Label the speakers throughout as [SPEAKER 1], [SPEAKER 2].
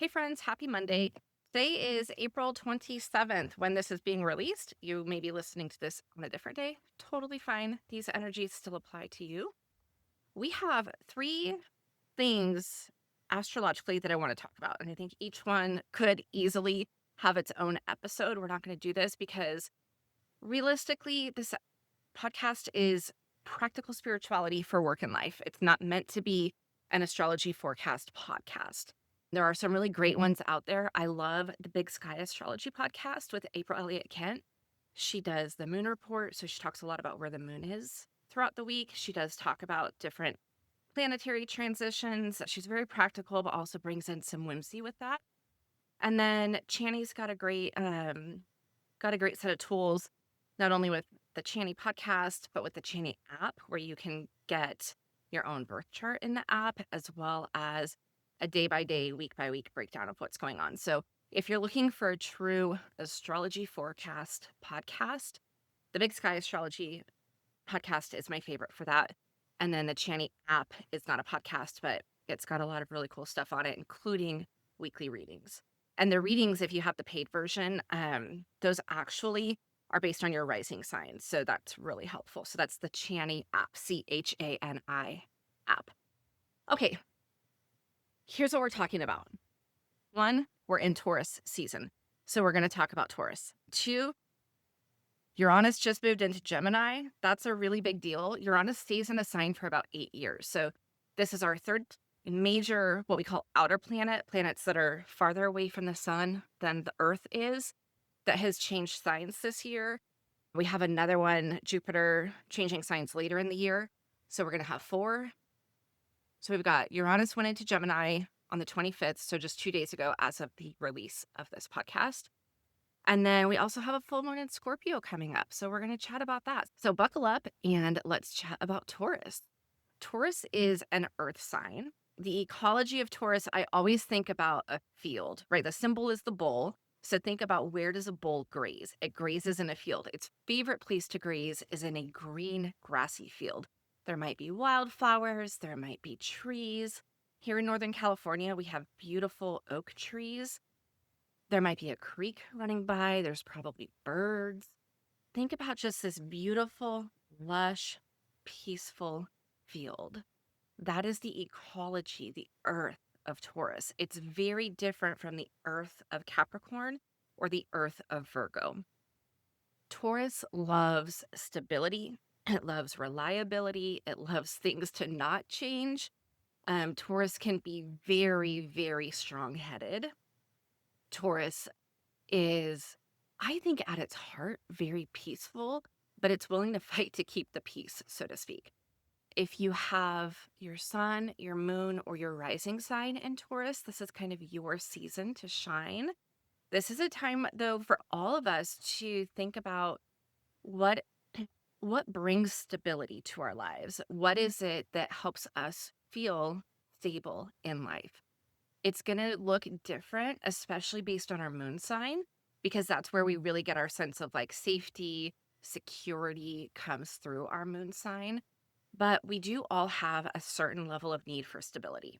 [SPEAKER 1] Hey friends, happy Monday. Today is April 27th when this is being released. You may be listening to this on a different day. Totally fine. These energies still apply to you. We have three things astrologically that I want to talk about. And I think each one could easily have its own episode. We're not going to do this because realistically, this podcast is practical spirituality for work and life. It's not meant to be an astrology forecast podcast. There are some really great ones out there. I love the Big Sky Astrology podcast with April Elliott Kent. She does the moon report, so she talks a lot about where the moon is throughout the week. She does talk about different planetary transitions. She's very practical, but also brings in some whimsy with that. And then Channy's got a great set of tools, not only with the Channy podcast, but with the Channy app, where you can get your own birth chart in the app, as well as a day by day, week by week breakdown of what's going on. So if you're looking for a true astrology forecast podcast, the Big Sky Astrology podcast is my favorite for that. And then the Channy app is not a podcast, but it's got a lot of really cool stuff on it, including weekly readings. And the readings, if you have the paid version, those actually are based on your rising sign. So that's really helpful. So that's the Channy app, Chani app. Okay, here's what we're talking about. One, we're in Taurus season. So we're going to talk about Taurus. Two, Uranus just moved into Gemini. That's a really big deal. Uranus stays in a sign for about 8 years. So this is our third major, what we call outer planet, planets that are farther away from the sun than the Earth is, that has changed signs this year. We have another one, Jupiter, changing signs later in the year. So we're going to have four. So we've got Uranus went into Gemini on the 25th, so just 2 days ago as of the release of this podcast. And then we also have a full moon in Scorpio coming up. So we're going to chat about that. So buckle up and let's chat about Taurus. Taurus is an earth sign. The ecology of Taurus, I always think about a field, right? The symbol is the bull. So think about, where does a bull graze? It grazes in a field. Its favorite place to graze is in a green, grassy field. There might be wildflowers, there might be trees. Here in Northern California, we have beautiful oak trees. There might be a creek running by. There's probably birds. Think about just this beautiful, lush, peaceful field. That is the ecology, the earth of Taurus. It's very different from the earth of Capricorn or the earth of Virgo. Taurus loves stability. It loves reliability. It loves things to not change. Taurus can be very, very strong-headed. Taurus is, I think, at its heart, very peaceful, but it's willing to fight to keep the peace, so to speak. If you have your sun, your moon, or your rising sign in Taurus, this is kind of your season to shine. This is a time, though, for all of us to think about what what brings stability to our lives. What is it that helps us feel stable in life? It's going to look different, especially based on our moon sign, because that's where we really get our sense of like safety, security comes through our moon sign. But we do all have a certain level of need for stability.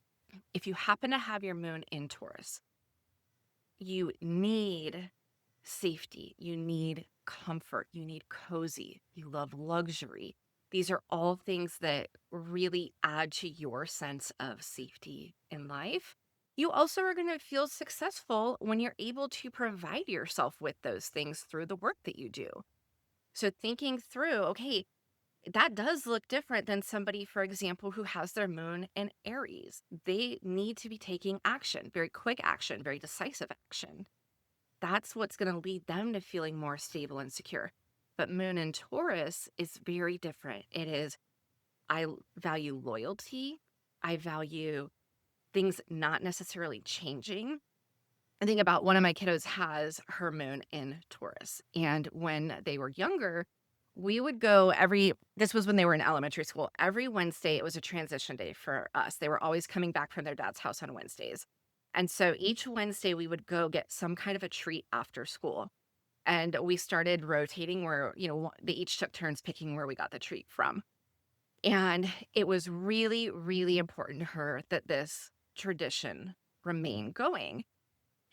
[SPEAKER 1] If you happen to have your moon in Taurus, you need safety, you need comfort, you need cozy, you love luxury. These are all things that really add to your sense of safety in life. You also are going to feel successful when you're able to provide yourself with those things through the work that you do. So thinking through, okay, that does look different than somebody, for example, who has their moon in Aries. They need to be taking action, very quick action, very decisive action. That's what's going to lead them to feeling more stable and secure. But moon in Taurus is very different. It is, I value loyalty. I value things not necessarily changing. I think about, one of my kiddos has her moon in Taurus. And when they were younger, we would go this was when they were in elementary school. Every Wednesday, it was a transition day for us. They were always coming back from their dad's house on Wednesdays. And so each Wednesday, we would go get some kind of a treat after school. And we started rotating where, they each took turns picking where we got the treat from. And it was really, really important to her that this tradition remain going.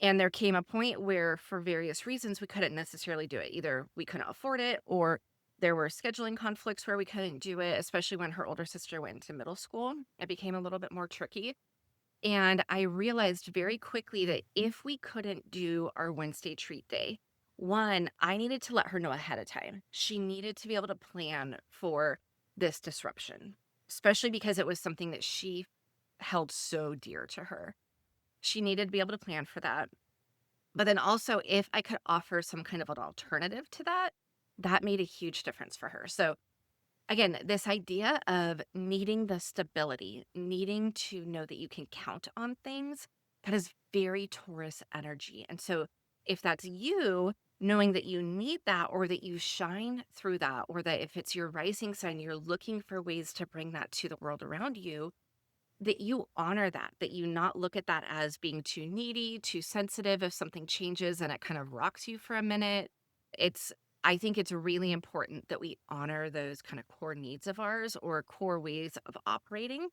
[SPEAKER 1] And there came a point where, for various reasons, we couldn't necessarily do it. Either we couldn't afford it, or there were scheduling conflicts where we couldn't do it, especially when her older sister went into middle school. It became a little bit more tricky. And I realized very quickly that if we couldn't do our Wednesday treat day, one, I needed to let her know ahead of time. She needed to be able to plan for this disruption, especially because it was something that she held so dear to her. She needed to be able to plan for that. But then also, if I could offer some kind of an alternative to that, that made a huge difference for her. So, again, this idea of needing the stability, needing to know that you can count on things, that is very Taurus energy. And so, if that's you, knowing that you need that, or that you shine through that, or that if it's your rising sign, you're looking for ways to bring that to the world around you, that you honor that, that you not look at that as being too needy, too sensitive if something changes and it kind of rocks you for a minute. It's I think it's really important that we honor those kind of core needs of ours or core ways of operating.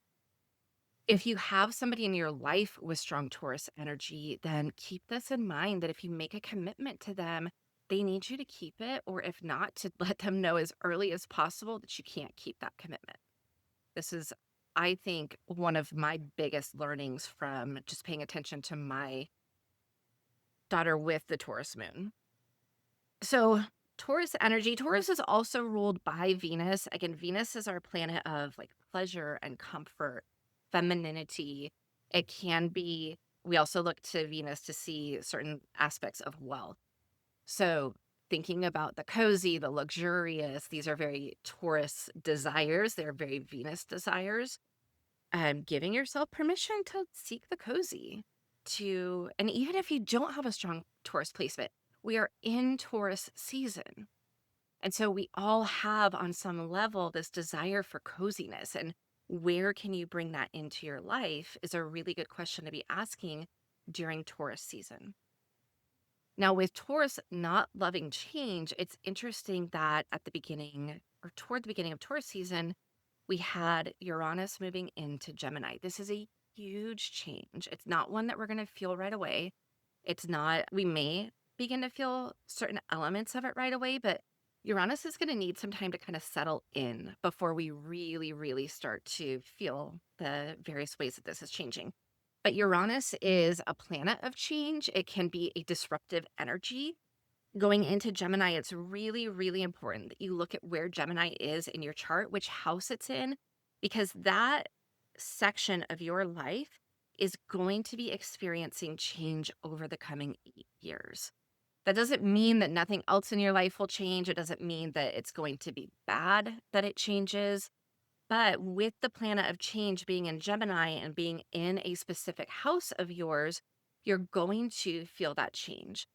[SPEAKER 1] If you have somebody in your life with strong Taurus energy, then keep this in mind that if you make a commitment to them, they need you to keep it, or if not, to let them know as early as possible that you can't keep that commitment. This is, I think, one of my biggest learnings from just paying attention to my daughter with the Taurus moon. So, Taurus energy, Taurus is also ruled by Venus. Again, Venus is our planet of like pleasure and comfort, femininity. It can be, we also look to Venus to see certain aspects of wealth. So, thinking about the cozy, the luxurious, these are very Taurus desires. They're very Venus desires. Giving yourself permission to seek the cozy, to, and even if you don't have a strong Taurus placement, we are in Taurus season. And so we all have on some level this desire for coziness. And where can you bring that into your life is a really good question to be asking during Taurus season. Now, with Taurus not loving change, it's interesting that at the beginning or toward the beginning of Taurus season, we had Uranus moving into Gemini. This is a huge change. It's not one that we're going to feel right away. It's not, we may begin to feel certain elements of it right away, but Uranus is going to need some time to kind of settle in before we really, really start to feel the various ways that this is changing. But Uranus is a planet of change. It can be a disruptive energy. Going into Gemini, it's really, really important that you look at where Gemini is in your chart, which house it's in, because that section of your life is going to be experiencing change over the coming 8 years. That doesn't mean that nothing else in your life will change. It doesn't mean that it's going to be bad that it changes. But with the planet of change being in Gemini and being in a specific house of yours, you're going to feel that change.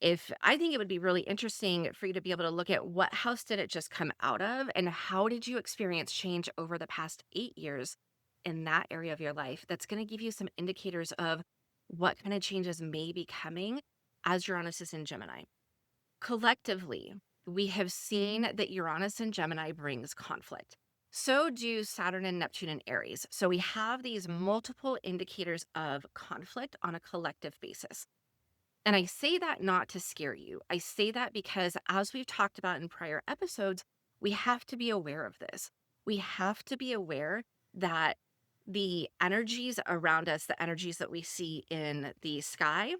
[SPEAKER 1] If I think it would be really interesting for you to be able to look at what house did it just come out of and how did you experience change over the past 8 years in that area of your life. That's going to give you some indicators of what kind of changes may be coming as Uranus is in Gemini. Collectively, we have seen that Uranus in Gemini brings conflict. So do Saturn and Neptune in Aries. So we have these multiple indicators of conflict on a collective basis. And I say that not to scare you. I say that because, as we've talked about in prior episodes, we have to be aware of this. We have to be aware that the energies around us, the energies that we see in the sky,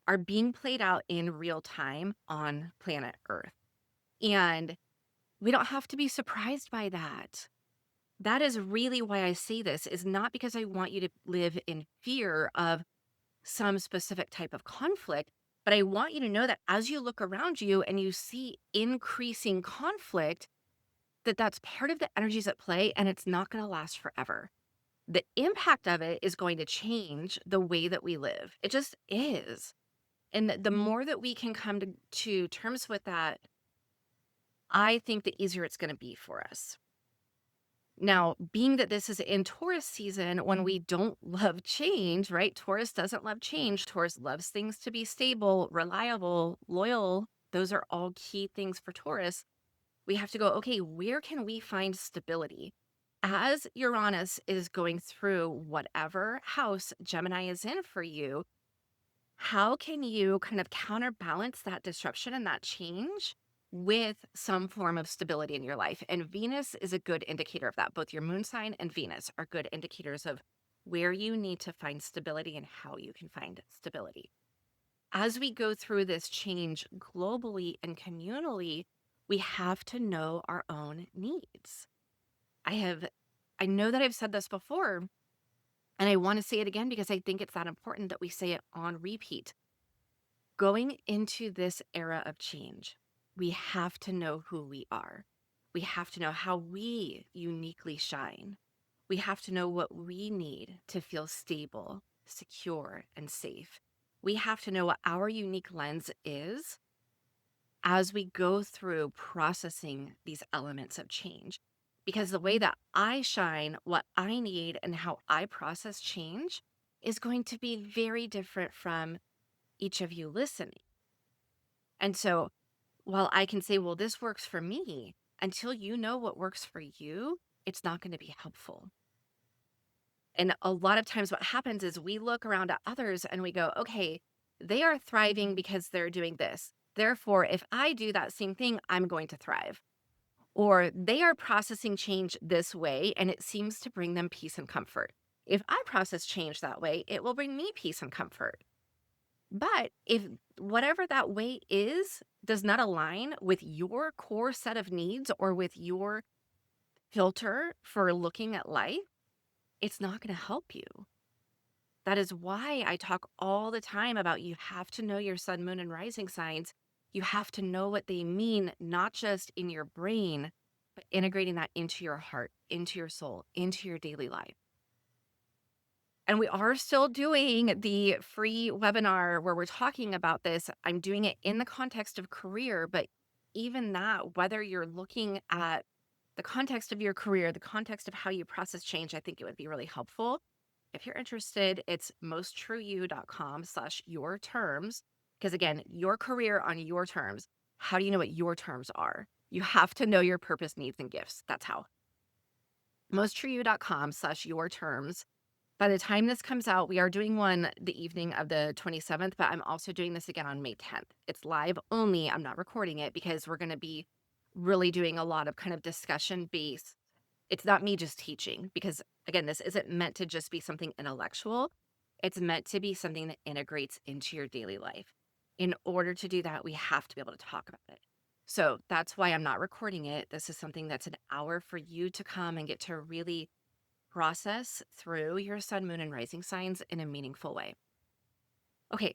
[SPEAKER 1] are being played out in real time on planet Earth. And we don't have to be surprised by that. That is really why I say this, is not because I want you to live in fear of some specific type of conflict, but I want you to know that as you look around you and you see increasing conflict, that that's part of the energies at play and it's not going to last forever. The impact of it is going to change the way that we live. It just is. And the more that we can come to terms with that, I think the easier it's going to be for us. Now, being that this is in Taurus season, when we don't love change, right? Taurus doesn't love change. Taurus loves things to be stable, reliable, loyal. Those are all key things for Taurus. We have to go, okay, where can we find stability? as Uranus is going through whatever house Gemini is in for you, how can you kind of counterbalance that disruption and that change with some form of stability in your life? And Venus is a good indicator of that. Both your moon sign and Venus are good indicators of where you need to find stability and how you can find stability. As we go through this change globally and communally, we have to know our own needs. I know that I've said this before, and I want to say it again because I think it's that important that we say it on repeat. Going into this era of change, we have to know who we are. We have to know how we uniquely shine. We have to know what we need to feel stable, secure, and safe. We have to know what our unique lens is as we go through processing these elements of change. Because the way that I shine, what I need, and how I process change is going to be very different from each of you listening. And so while I can say, well, this works for me, until you know what works for you, it's not going to be helpful. And a lot of times, what happens is we look around at others and we go, okay, they are thriving because they're doing this. Therefore, if I do that same thing, I'm going to thrive. Or they are processing change this way and it seems to bring them peace and comfort. If I process change that way, it will bring me peace and comfort. But if whatever that way is does not align with your core set of needs or with your filter for looking at life, it's not going to help you. That is why I talk all the time about you have to know your sun, moon, and rising signs. You have to know what they mean, not just in your brain, but integrating that into your heart, into your soul, into your daily life. And we are still doing the free webinar where we're talking about this. I'm doing it in the context of career, but even that, whether you're looking at the context of your career, the context of how you process change, I think it would be really helpful. If you're interested, it's mosttrueyou.com/your terms. Because again, your career on your terms. How do you know what your terms are? You have to know your purpose, needs, and gifts. That's how. mosttrueyou.com/your terms. By the time this comes out, we are doing one the evening of the 27th, but I'm also doing this again on May 10th. It's live only. I'm not recording it because we're going to be really doing a lot of kind of discussion based. It's not me just teaching because, again, this isn't meant to just be something intellectual. It's meant to be something that integrates into your daily life. In order to do that, we have to be able to talk about it. So that's why I'm not recording it. This is something that's an hour for you to come and get to really process through your sun, moon, and rising signs in a meaningful way. Okay,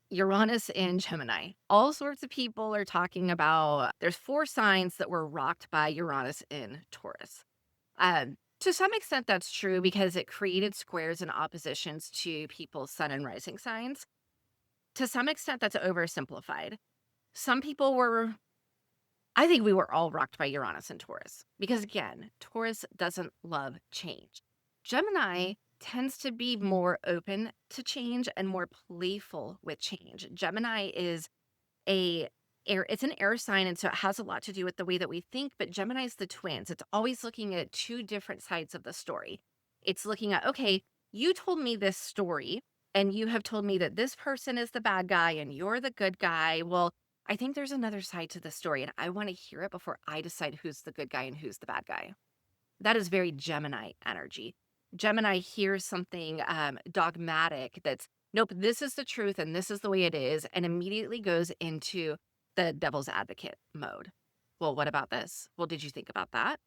[SPEAKER 1] Uranus and Gemini. All sorts of people are talking about there's 4 signs that were rocked by Uranus in Taurus. To some extent, that's true because it created squares and oppositions to people's sun and rising signs. To some extent, that's oversimplified. Some people were I think we were all rocked by Uranus and Taurus because, again, Taurus doesn't love change. Gemini tends to be more open to change and more playful with change. Gemini is it's an air sign, and so it has a lot to do with the way that we think, but Gemini is the twins. It's always looking at 2 different sides of the story. It's looking at, okay, you told me this story, and you have told me that this person is the bad guy and you're the good guy. Well, I think there's another side to the story, and I want to hear it before I decide who's the good guy and who's the bad guy. That is very Gemini energy. Gemini hears something dogmatic that's, nope, this is the truth and this is the way it is, and immediately goes into the devil's advocate mode. Well, what about this? Well, did you think about that?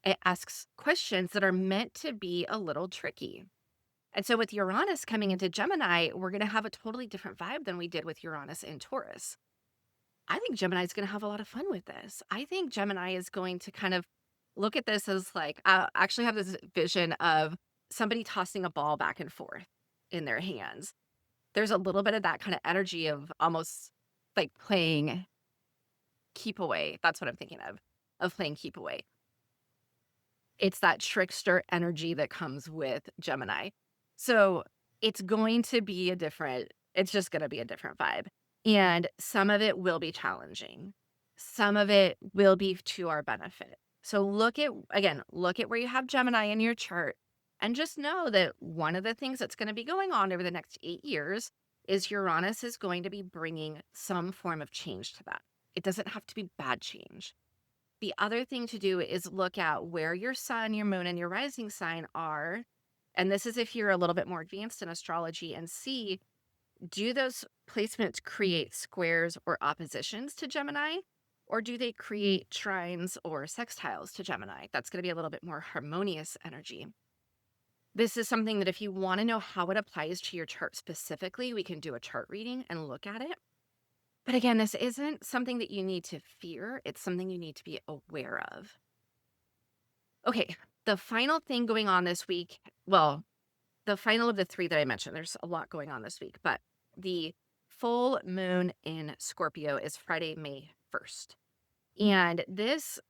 [SPEAKER 1] It asks questions that are meant to be a little tricky. And so with Uranus coming into Gemini, we're going to have a totally different vibe than we did with Uranus in Taurus. I think Gemini is going to have a lot of fun with this. I think Gemini is going to kind of look at this as like, I actually have this vision of somebody tossing a ball back and forth in their hands. There's a little bit of that kind of energy of almost like playing keep away. That's what I'm thinking of playing keep away. It's that trickster energy that comes with Gemini. So it's going to be it's just going to be a different vibe. And some of it will be challenging. Some of it will be to our benefit. So look at where you have Gemini in your chart and just know that one of the things that's going to be going on over the next 8 years is Uranus is going to be bringing some form of change to that. It doesn't have to be bad change. The other thing to do is look at where your sun, your moon, and your rising sign are. And this is if you're a little bit more advanced in astrology, and see, do those placements create squares or oppositions to Gemini? Or do they create trines or sextiles to Gemini? That's going to be a little bit more harmonious energy. This is something that if you want to know how it applies to your chart specifically, we can do a chart reading and look at it. But again, this isn't something that you need to fear. It's something you need to be aware of. Okay, the final thing going on this week, well, the final of the three that I mentioned, there's a lot going on this week, but the full moon in Scorpio is Friday, May 1st. And this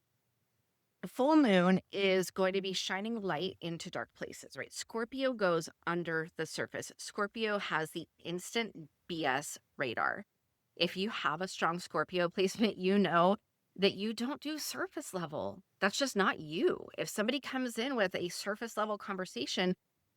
[SPEAKER 1] full moon is going to be shining light into dark places, right? Scorpio goes under the surface. Scorpio has the instant BS radar. If you have a strong Scorpio placement, you know that you don't do surface level. That's just not you. If somebody comes in with a surface level conversation,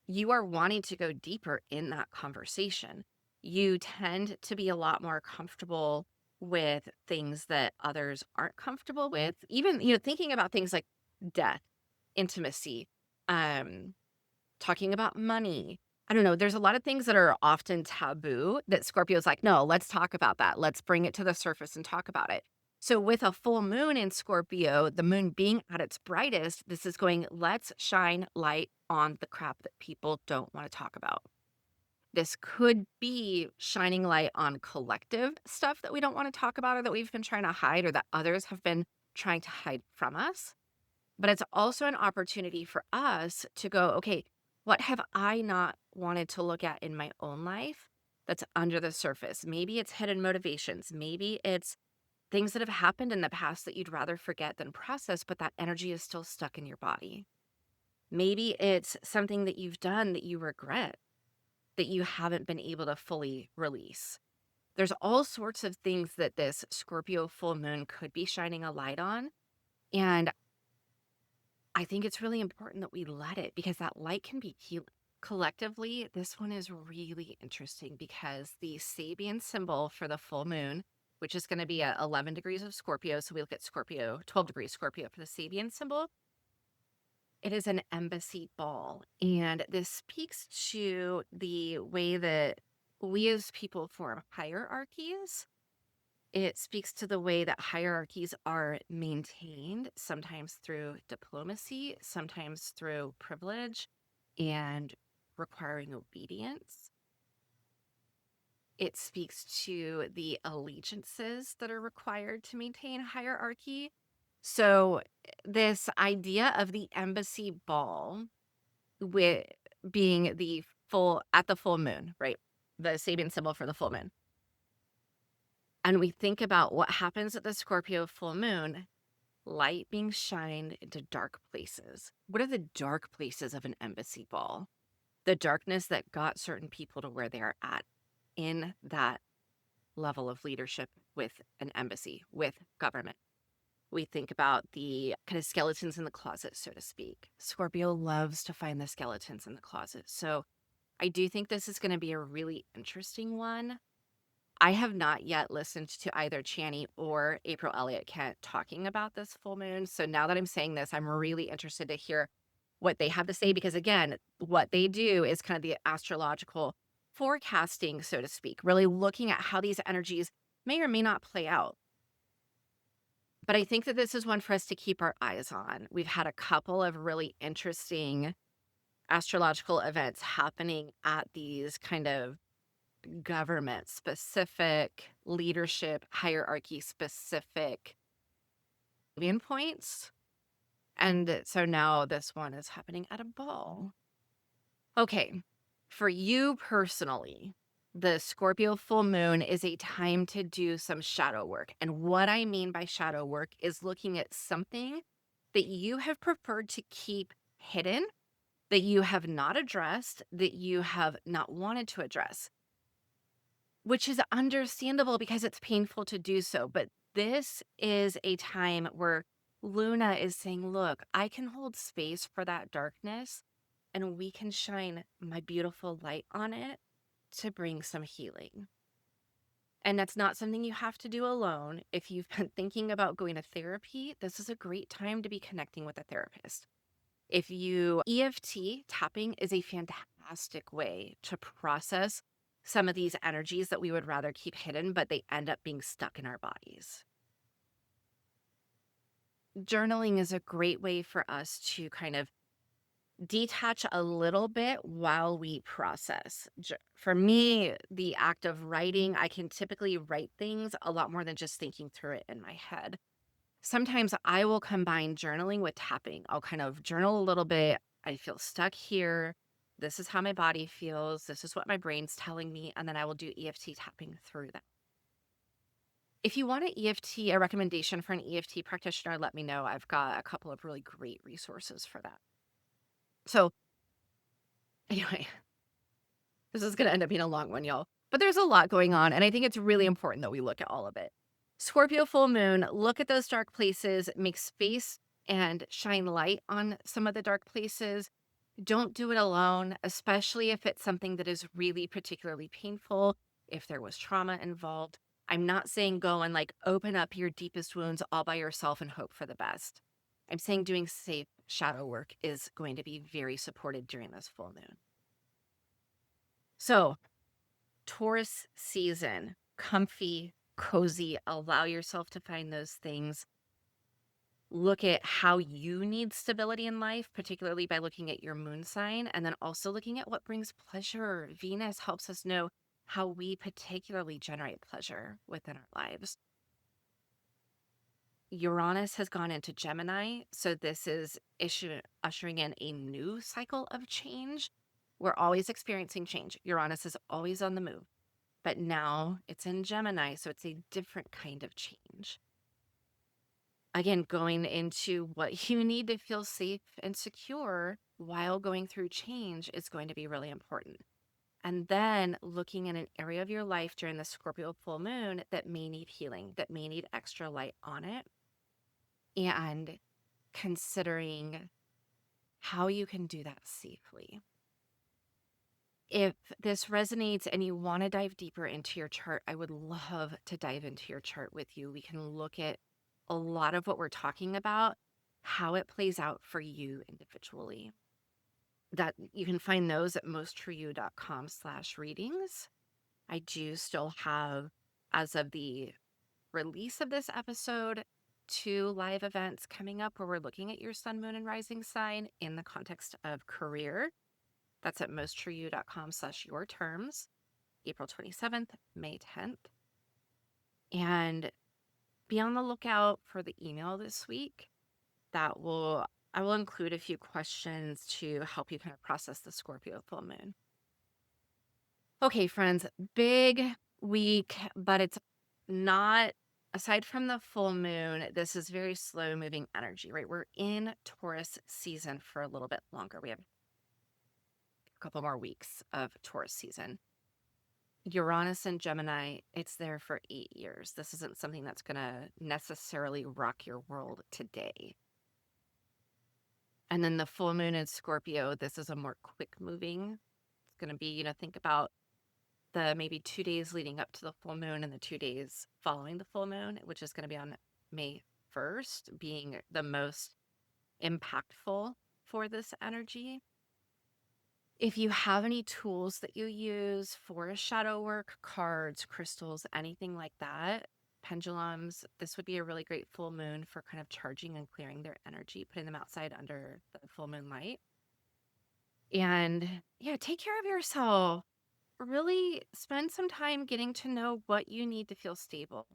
[SPEAKER 1] you are wanting to go deeper in that conversation. You tend to be a lot more comfortable with things that others aren't comfortable with. Even, thinking about things like death, intimacy, um, talking about money. I don't know. There's a lot of things that are often taboo that Scorpio's like, no, let's talk about that. Let's bring it to the surface and talk about it. So, with a full moon in Scorpio, the moon being at its brightest, this is going, let's shine light on the crap that people don't want to talk about. This could be shining light on collective stuff that we don't want to talk about or that we've been trying to hide or that others have been trying to hide from us. But it's also an opportunity for us to go, okay, what have I not wanted to look at in my own life that's under the surface? Maybe it's hidden motivations. Maybe it's things that have happened in the past that you'd rather forget than process, but that energy is still stuck in your body. Maybe it's something that you've done that you regret, that you haven't been able to fully release. There's all sorts of things that this Scorpio full moon could be shining a light on. And I think it's really important that we let it, because that light can be healing. Collectively, this one is really interesting because the Sabian symbol for the full moon, which is going to be at 11 degrees of Scorpio. So we look at Scorpio, 12 degrees Scorpio for the Sabian symbol. It is an embassy ball. And this speaks to the way that we as people form hierarchies. It speaks to the way that hierarchies are maintained, sometimes through diplomacy, sometimes through privilege and requiring obedience. It speaks to the allegiances that are required to maintain hierarchy. So, this idea of the embassy ball with being the full moon, right? The Sabian symbol for the full moon. And we think about what happens at the Scorpio full moon, light being shined into dark places. What are the dark places of an embassy ball? The darkness that got certain people to where they are at in that level of leadership with an embassy, with government. We think about the kind of skeletons in the closet, so to speak. Scorpio loves to find the skeletons in the closet. So I do think this is going to be a really interesting one. I have not yet listened to either Channy or April Elliott Kent talking about this full moon. So now that I'm saying this, I'm really interested to hear what they have to say, because again, what they do is kind of the astrological forecasting, so to speak, really looking at how these energies may or may not play out. But I think that this is one for us to keep our eyes on. We've had a couple of really interesting astrological events happening at these kind of government specific, leadership hierarchy specific points. And so now this one is happening at a ball. Okay, for you personally, the Scorpio full moon is a time to do some shadow work. And what I mean by shadow work is looking at something that you have preferred to keep hidden, that you have not addressed, that you have not wanted to address, which is understandable because it's painful to do so. But this is a time where Luna is saying, look, I can hold space for that darkness and we can shine my beautiful light on it to bring some healing. And that's not something you have to do alone. If you've been thinking about going to therapy, this is a great time to be connecting with a therapist. If you EFT tapping is a fantastic way to process some of these energies that we would rather keep hidden, but they end up being stuck in our bodies. Journaling is a great way for us to kind of detach a little bit while we process. For me, the act of writing, I can typically write things a lot more than just thinking through it in my head. Sometimes I will combine journaling with tapping. I'll kind of journal a little bit. I feel stuck here. This is how my body feels. This is what my brain's telling me. And then I will do EFT tapping through that. If you want an EFT, a recommendation for an EFT practitioner, let me know. I've got a couple of really great resources for that. So, anyway, this is going to end up being a long one, y'all. But there's a lot going on, and I think it's really important that we look at all of it. Scorpio full moon, look at those dark places, make space and shine light on some of the dark places. Don't do it alone, especially if it's something that is really particularly painful, if there was trauma involved. I'm not saying go and like open up your deepest wounds all by yourself and hope for the best. I'm saying doing safe shadow work is going to be very supported during this full moon. So, Taurus season, comfy, cozy, allow yourself to find those things. Look at how you need stability in life, particularly by looking at your moon sign, and then also looking at what brings pleasure. Venus helps us know how we particularly generate pleasure within our lives. Uranus has gone into Gemini, so this is ushering in a new cycle of change. We're always experiencing change. Uranus is always on the move, but now it's in Gemini, so it's a different kind of change. Again, going into what you need to feel safe and secure while going through change is going to be really important. And then looking at an area of your life during the Scorpio full moon that may need healing, that may need extra light on it, and considering how you can do that safely. If this resonates and you want to dive deeper into your chart, I would love to dive into your chart with you. We can look at a lot of what we're talking about, how it plays out for you individually. That you can find those at mostforyou.com/readings. I do still have, as of the release of this episode, 2 live events coming up where we're looking at your sun, moon, and rising sign in the context of career. That's at mostforyou.com/yourterms, April 27th, May 10th. And be on the lookout for the email this week. I will include a few questions to help you kind of process the Scorpio full moon. Okay, friends, big week, but it's not, aside from the full moon, this is very slow moving energy, right? We're in Taurus season for a little bit longer. We have a couple more weeks of Taurus season. Uranus and Gemini, it's there for 8 years. This isn't something that's going to necessarily rock your world today. And then the full moon in Scorpio, this is a more quick moving. It's going to be, think about the maybe 2 days leading up to the full moon and the 2 days following the full moon, which is going to be on May 1st, being the most impactful for this energy. If you have any tools that you use for shadow work, cards, crystals, anything like that, pendulums, this would be a really great full moon for kind of charging and clearing their energy, putting them outside under the full moon light. And yeah, take care of yourself. Really spend some time getting to know what you need to feel stable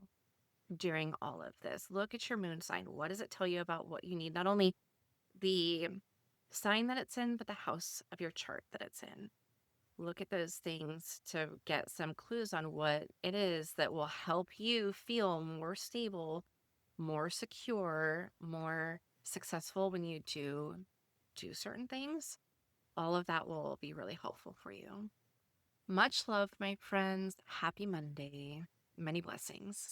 [SPEAKER 1] during all of this. Look at your moon sign. What does it tell you about what you need? Not only the sign that it's in, but the house of your chart that it's in. Look at those things to get some clues on what it is that will help you feel more stable, more secure, more successful when you do certain things. All of that will be really helpful for you. Much love, my friends. Happy Monday. Many blessings.